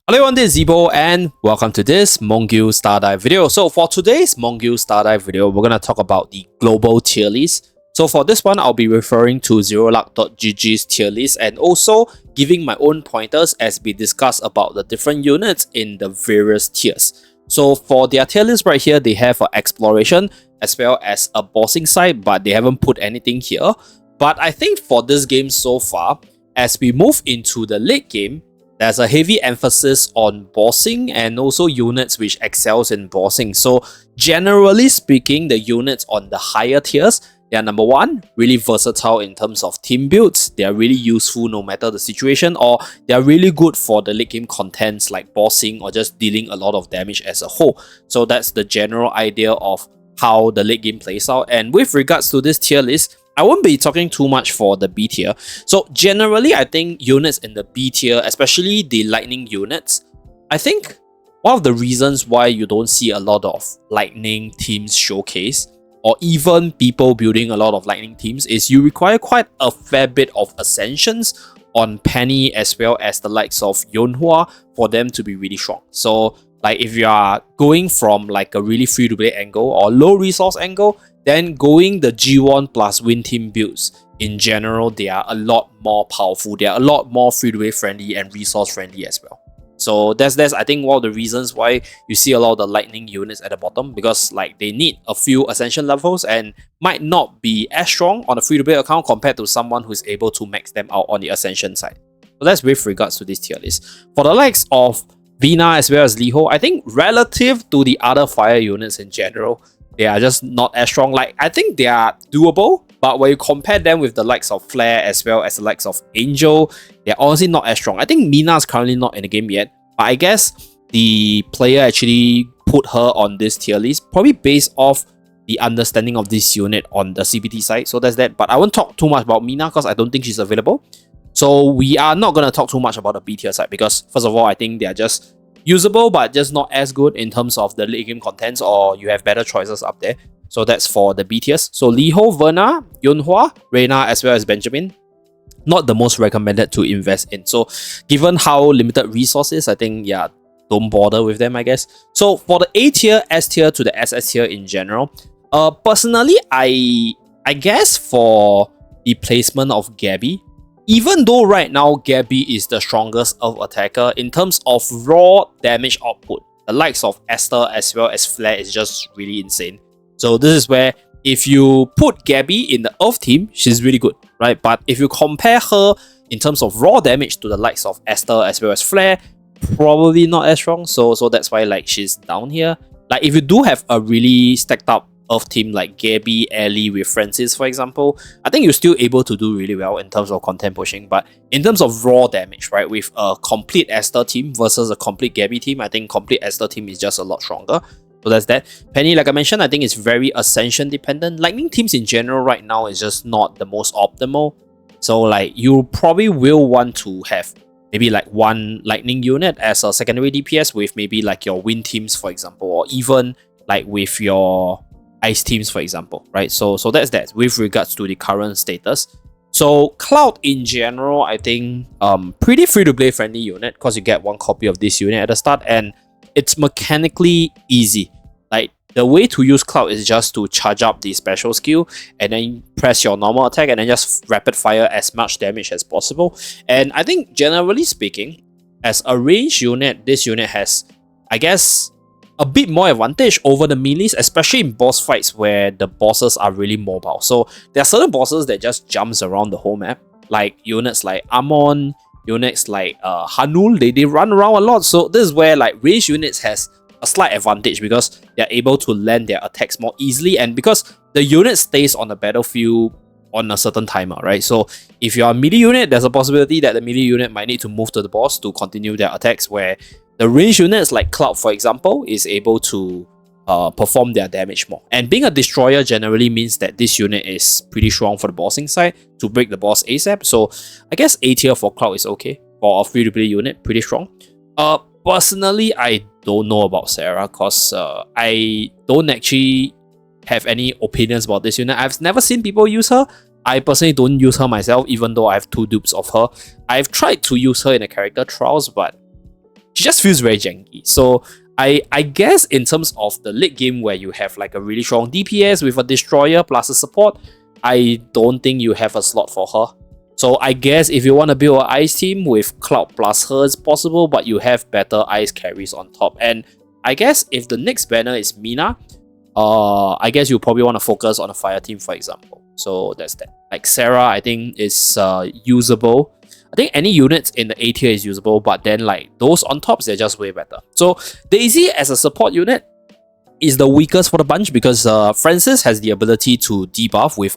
Hello everyone, this is Zeeebo and welcome to this Mongil Star Dive video. So for today's Mongil Star Dive video, we're going to talk about the global tier list. So for this one, I'll be referring to ZeroLuck.gg's tier list and also giving my own pointers as we discuss about the different units in the various tiers. So for their tier list right here, they have an exploration as well as a bossing side, but they haven't put anything here. But I think for this game so far, as we move into the late game, there's a heavy emphasis on bossing and also units which excels in bossing. So generally speaking, the units on the higher tiers, they are number one, really versatile in terms of team builds. They are really useful no matter the situation, or they are really good for the late game contents like bossing or just dealing a lot of damage as a whole. So that's the general idea of how the late game plays out. And with regards to this tier list, I won't be talking too much for the B tier. So generally, I think units in the B tier, especially the lightning units, I think one of the reasons why you don't see a lot of lightning teams showcase or even people building a lot of lightning teams is you require quite a fair bit of ascensions on Penny as well as the likes of Yonhua for them to be really strong. So like if you are going from like a really free-to-play angle or low resource angle, then going the G1 plus win team builds, in general, they are a lot more powerful. They are a lot more free-to-play friendly and resource friendly as well. So that's I think one of the reasons why you see a lot of the lightning units at the bottom, because like they need a few ascension levels and might not be as strong on a free-to-play account compared to someone who's able to max them out on the ascension side. So that's with regards to this tier list. For the likes of Vina as well as Liho, I think relative to the other fire units in general, they are just not as strong. Like, I think they are doable, but when you compare them with the likes of Flare as well as the likes of Angel, they're honestly not as strong. I think Mina is currently not in the game yet, but I guess the player actually put her on this tier list, probably based off the understanding of this unit on the CPT side. So that's that. But I won't talk too much about Mina because I don't think she's available. So we are not going to talk too much about the B tier side because, first of all, I think they are just usable but just not as good in terms of the late game contents, or you have better choices up there. So that's for the B tiers. So Liho, Verna, Yonhua, Reina as well as Benjamin, not the most recommended to invest in. So given how limited resources, I think yeah, don't bother with them, I guess. So for the A tier, S tier to the SS tier in general, personally, I guess for the placement of Gabby, even though right now Gabby is the strongest Earth attacker in terms of raw damage output, the likes of Esther as well as Flare is just really insane. So this is where if you put Gabby in the Earth team, she's really good, right? But if you compare her in terms of raw damage to the likes of Esther as well as Flare, probably not as strong. So that's why like she's down here. Like if you do have a really stacked up Earth team like Gabby, Ellie with Francis, for example, I think you're still able to do really well in terms of content pushing. But in terms of raw damage, right, with a complete Esther team versus a complete Gabby team, I think complete Esther team is just a lot stronger. So that's that. Penny, like I mentioned, I think it's very ascension dependent. Lightning teams in general right now is just not the most optimal. So like you probably will want to have maybe like one lightning unit as a secondary DPS with maybe like your wind teams, for example, or even like with your ice teams, for example, right? So that's that with regards to the current status. So Cloud in general, I think pretty free-to-play friendly unit because you get one copy of this unit at the start and it's mechanically easy. Like the way to use Cloud is just to charge up the special skill and then press your normal attack and then just rapid fire as much damage as possible. And I think generally speaking, as a range unit, this unit has, I guess, a bit more advantage over the melees, especially in boss fights where the bosses are really mobile. So there are certain bosses that just jumps around the whole map, like units like Amon, units like Hanul, they run around a lot. So this is where like range units has a slight advantage because they're able to land their attacks more easily, and because the unit stays on the battlefield on a certain timer, right? So if you're a melee unit, there's a possibility that the melee unit might need to move to the boss to continue their attacks, where the range units like Cloud, for example, is able to perform their damage more. And being a destroyer generally means that this unit is pretty strong for the bossing side to break the boss ASAP. So I guess A tier for Cloud is okay. For a free-to-play unit, pretty strong. Personally, I don't know about Sarah because I don't actually have any opinions about this unit. I've never seen people use her. I personally don't use her myself, even though I have 2 dupes of her. I've tried to use her in the character trials, but she just feels very janky. So I guess in terms of the late game where you have like a really strong DPS with a destroyer plus a support, I don't think you have a slot for her. So I guess if you want to build an ice team with Cloud plus her, it's possible, but you have better ice carries on top. And I guess if the next banner is Mina, I guess you probably want to focus on a fire team, for example. So that's that. Like Sarah, I think is usable. I think any units in the A tier is usable, but then like those on tops, they're just way better. So Daisy as a support unit is the weakest for the bunch because Francis has the ability to debuff with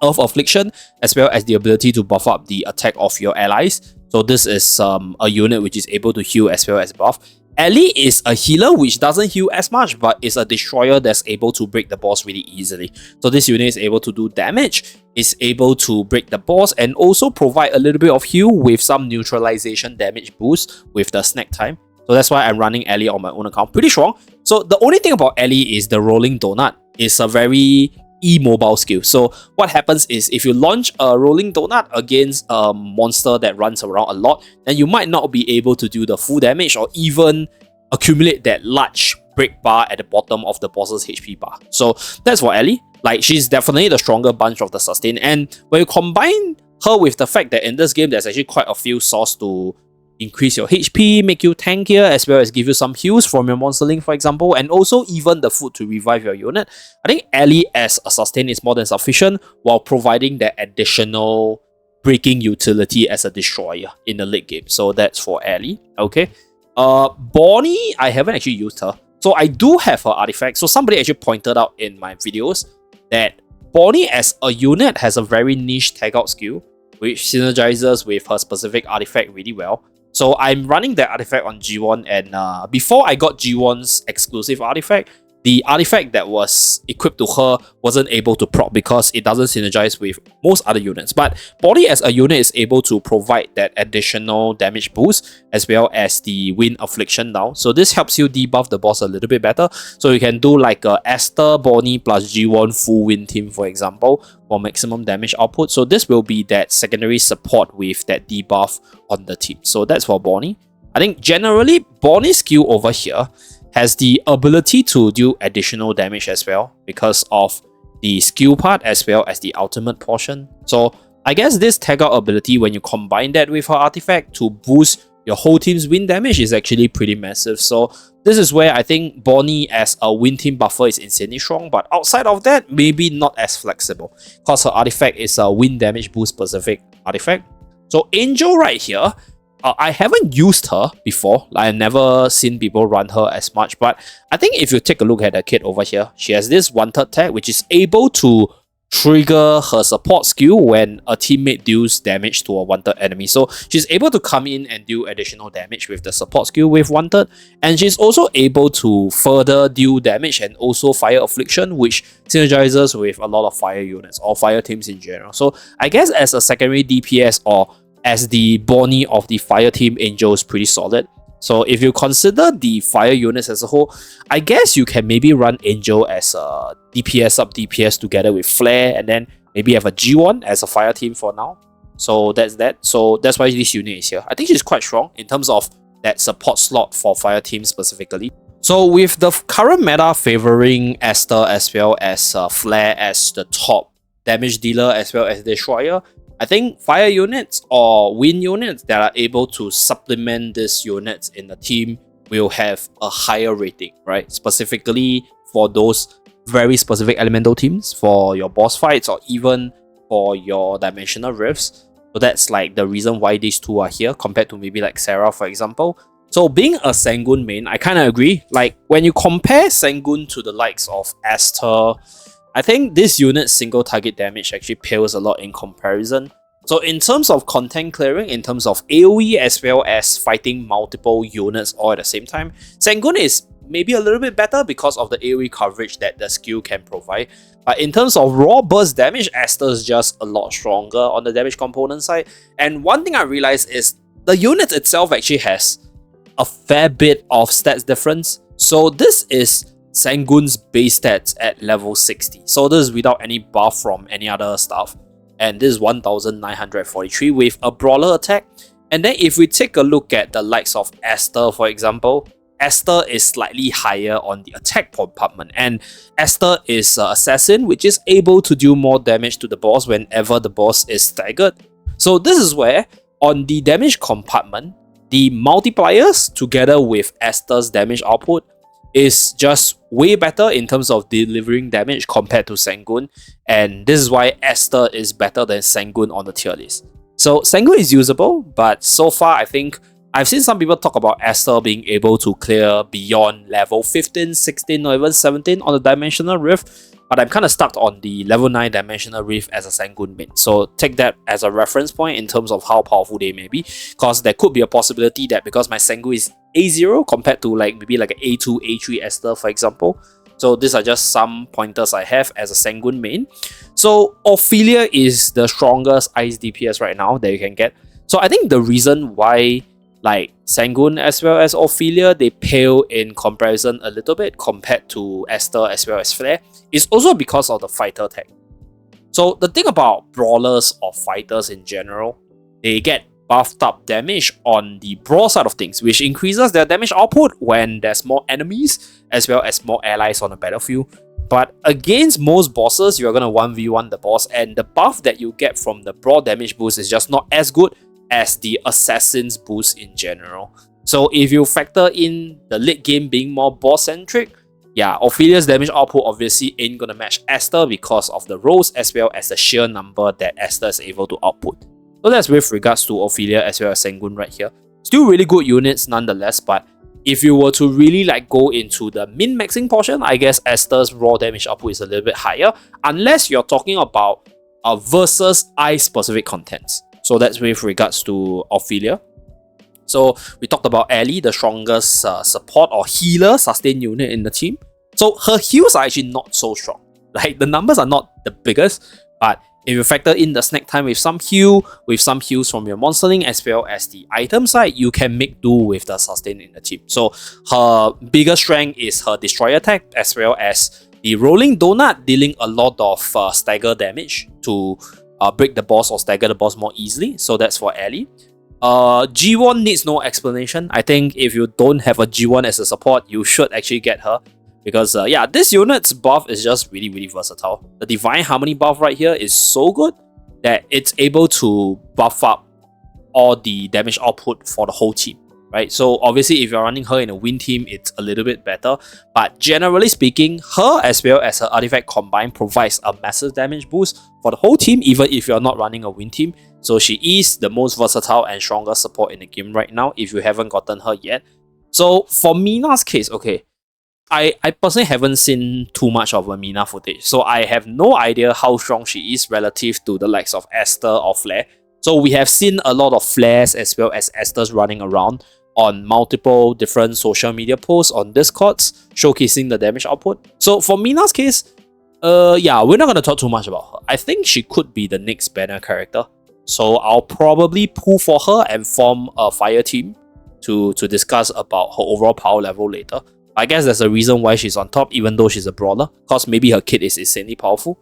Earth Affliction, as well as the ability to buff up the attack of your allies. So this is a unit which is able to heal as well as buff. Ellie is a healer which doesn't heal as much, but is a destroyer that's able to break the boss really easily. So this unit is able to do damage, is able to break the boss, and also provide a little bit of heal with some neutralization damage boost with the snack time. So that's why I'm running Ellie on my own account. Pretty strong. So the only thing about Ellie is the rolling donut is a very immobile skill. So what happens is if you launch a rolling donut against a monster that runs around a lot, then you might not be able to do the full damage or even accumulate that large break bar at the bottom of the boss's HP bar. So that's for Ellie. Like, she's definitely the stronger bunch of the sustain. And when you combine her with the fact that in this game there's actually quite a few sources to increase your HP, make you tankier, as well as give you some heals from your monster link, for example, and also even the food to revive your unit. I think Ellie as a sustain is more than sufficient while providing that additional breaking utility as a destroyer in the late game. So that's for Ellie. Okay. Bonnie, I haven't actually used her. So I do have her artifact. So somebody actually pointed out in my videos that Bonnie as a unit has a very niche tag out skill, which synergizes with her specific artifact really well. So I'm running that artifact on G1, and before I got G1's exclusive artifact, the artifact that was equipped to her wasn't able to proc because it doesn't synergize with most other units. But Bonnie as a unit is able to provide that additional damage boost as well as the wind affliction now. So this helps you debuff the boss a little bit better. So you can do like a Esther, Bonnie plus G1 full wind team, for example, for maximum damage output. So this will be that secondary support with that debuff on the team. So that's for Bonnie. I think generally Bonnie's skill over here has the ability to do additional damage as well because of the skill part as well as the ultimate portion. So I guess this tag out ability, when you combine that with her artifact to boost your whole team's wind damage, is actually pretty massive. So this is where I think Bonnie as a wind team buffer is insanely strong, but outside of that, maybe not as flexible because her artifact is a wind damage boost specific artifact. So Angel right here, I haven't used her before. I've never seen people run her as much, but I think if you take a look at the kit over here, she has this 1/3 tag which is able to trigger her support skill when a teammate deals damage to a 1/3 enemy. So she's able to come in and do additional damage with the support skill with 1/3, and she's also able to further deal damage and also fire affliction, which synergizes with a lot of fire units or fire teams in general. So I guess as a secondary DPS or as the Bonnie of the fire team, Angel is pretty solid. So if you consider the fire units as a whole, I guess you can maybe run Angel as a DPS sub DPS together with Flare, and then maybe have a G1 as a fire team for now. So that's that. So that's why this unit is here. I think she's quite strong in terms of that support slot for fire teams specifically. So with the current meta favoring Esther as well as Flare as the top damage dealer as well as destroyer, I think fire units or wind units that are able to supplement these units in the team will have a higher rating, right? Specifically for those very specific elemental teams, for your boss fights or even for your dimensional rifts. So that's like the reason why these two are here compared to maybe like Sarah, for example. So being a Sangun main, I kind of agree. Like when you compare Sangun to the likes of Esther, I think this unit's single target damage actually pales a lot in comparison. So in terms of content clearing, in terms of AoE as well as fighting multiple units all at the same time, Sangun is maybe a little bit better because of the AoE coverage that the skill can provide. But in terms of raw burst damage, Esther is just a lot stronger on the damage component side. And one thing I realized is the unit itself actually has a fair bit of stats difference. So this is Sangun's base stats at level 60. So this is without any buff from any other stuff. And this is 1943 with a brawler attack And then if we take a look at the likes of Esther, for example, Esther is slightly higher on the attack compartment, and Esther is an assassin which is able to do more damage to the boss whenever the boss is staggered. So this is where, on the damage compartment, the multipliers together with Esther's damage output is just way better in terms of delivering damage compared to Sengun, and this is why Esther is better than Sengun on the tier list. So Sengun is usable, but so far I think I've seen some people talk about Esther being able to clear beyond level 15, 16 or even 17 on the Dimensional Rift, but I'm kind of stuck on the level 9 Dimensional Rift as a Sengun main. So take that as a reference point in terms of how powerful they may be, because there could be a possibility that because my Sengun is A0 compared to maybe like an A2, A3 Esther, for example. So these are just some pointers I have as a Sengun main. So Ophelia is the strongest ice DPS right now that you can get. So I think the reason why Sengun as well as Ophelia, they pale in comparison a little bit compared to Esther as well as Flare, is also because of the fighter tag. So the thing about brawlers or fighters in general, they get buffed up damage on the brawl side of things, which increases their damage output when there's more enemies as well as more allies on the battlefield. But against most bosses, you're going to 1v1 the boss, and the buff that you get from the brawl damage boost is just not as good as the assassin's boost in general. So if you factor in the late game being more boss centric, yeah, Ophelia's damage output obviously ain't gonna match Esther because of the rolls as well as the sheer number that Esther is able to output. So that's with regards to Ophelia as well as Sengun right here. Still really good units nonetheless, but if you were to really go into the min-maxing portion, I guess Esther's raw damage output is a little bit higher, unless you're talking about versus eye-specific contents. So that's with regards to Ophelia. So we talked about Ellie, the strongest support or healer sustain unit in the team. So her heals are actually not so strong. The numbers are not the biggest, but if you factor in the snack time with some heals from your monster link as well as the item side, you can make do with the sustain in the team. So her biggest strength is her destroyer attack as well as the rolling donut, dealing a lot of stagger damage to break the boss or stagger the boss more easily. So that's for Ellie. G1 needs no explanation. I think if you don't have a G1 as a support, you should actually get her. Because yeah, this unit's buff is just really, really versatile. The Divine Harmony buff right here is so good that it's able to buff up all the damage output for the whole team, right? So obviously if you're running her in a win team, it's a little bit better. But generally speaking, her as well as her artifact combined provides a massive damage boost for the whole team, even if you're not running a win team. So she is the most versatile and strongest support in the game right now if you haven't gotten her yet. So for Mina's case, okay, I personally haven't seen too much of a Mina footage, so I have no idea how strong she is relative to the likes of Esther or Flare. So we have seen a lot of Flares as well as Esther's running around on multiple different social media posts on Discords showcasing the damage output. So for Mina's case, yeah, we're not going to talk too much about her. I think she could be the next banner character. So I'll probably pull for her and form a fire team to discuss about her overall power level later. I guess there's a reason why she's on top even though she's a brawler, because maybe her kit is insanely powerful.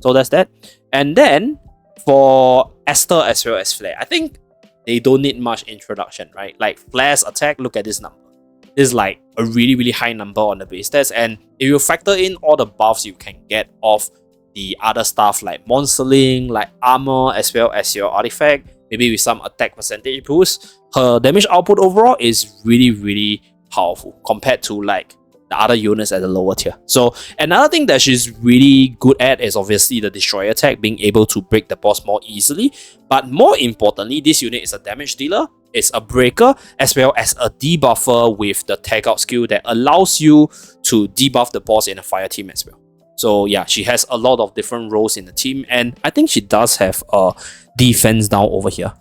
So that's that. And then for Esther as well as Flare, I think they don't need much introduction, right? Like Flare's attack, look at this number. This is like a really, really high number on the base stats, and if you factor in all the buffs you can get off the other stuff like monster link, like armor as well as your artifact, maybe with some attack percentage boost, her damage output overall is really, really powerful compared to the other units at the lower tier. So another thing that she's really good at is obviously the destroyer attack, being able to break the boss more easily. But more importantly, this unit is a damage dealer, it's a breaker, as well as a debuffer with the tag out skill that allows you to debuff the boss in a fire team as well. So yeah, she has a lot of different roles in the team, and I think she does have a defense down over here.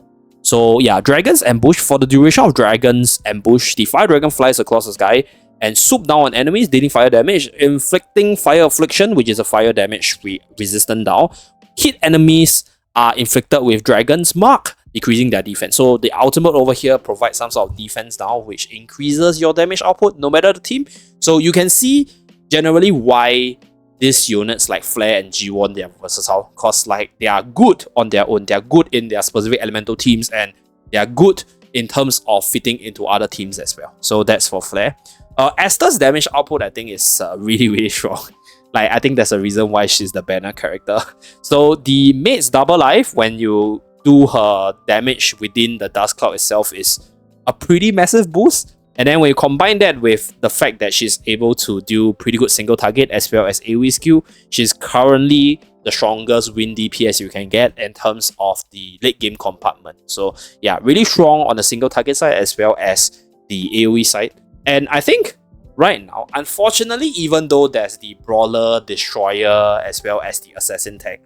So yeah, Dragon's Ambush. For the duration of Dragon's Ambush, the fire dragon flies across the sky and swoop down on enemies, dealing fire damage, inflicting fire affliction, which is a fire damage resistant down. Hit enemies are inflicted with Dragon's Mark, decreasing their defense. So the ultimate over here provides some sort of defense down, which increases your damage output no matter the team. So you can see generally why these units like Flare and G1, they are versatile, because they are good on their own, they are good in their specific elemental teams, and they are good in terms of fitting into other teams as well. So that's for Flare. Esther's damage output, I think, is really, really strong. Like, I think there's a reason why she's the banner character. So the mate's double life, when you do her damage within the dust cloud itself, is a pretty massive boost. And then when you combine that with the fact that she's able to do pretty good single target as well as AoE skill, she's currently the strongest win DPS you can get in terms of the late game compartment. So yeah, really strong on the single target side as well as the AoE side. And I think right now, unfortunately, even though there's the Brawler, Destroyer, as well as the Assassin tag,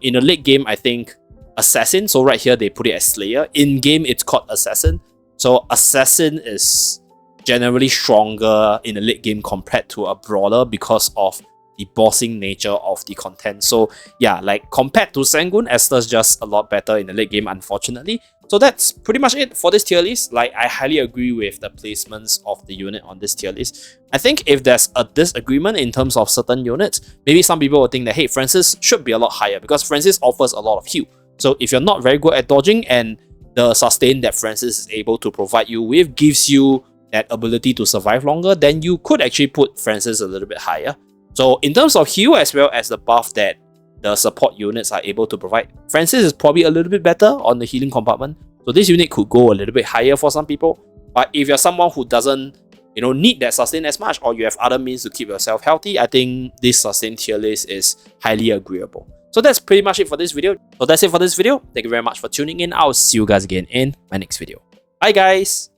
in the late game, I think Assassin, so right here they put it as Slayer. In game, it's called Assassin. So Assassin is generally stronger in the late game compared to a Brawler because of the bossing nature of the content. So yeah, like compared to Sanguine, Esther's just a lot better in the late game, unfortunately. So that's pretty much it for this tier list. Like, I highly agree with the placements of the unit on this tier list. I think if there's a disagreement in terms of certain units, maybe some people will think that, hey, Francis should be a lot higher because Francis offers a lot of heal. So if you're not very good at dodging, and the sustain that Francis is able to provide you with gives you that ability to survive longer, then you could actually put Francis a little bit higher. So in terms of heal as well as the buff that the support units are able to provide, Francis is probably a little bit better on the healing compartment. So this unit could go a little bit higher for some people. But if you're someone who doesn't, need that sustain as much, or you have other means to keep yourself healthy, I think this sustain tier list is highly agreeable. So that's pretty much it for this video. So that's it for this video. Thank you very much for tuning in. I'll see you guys again in my next video. Bye guys!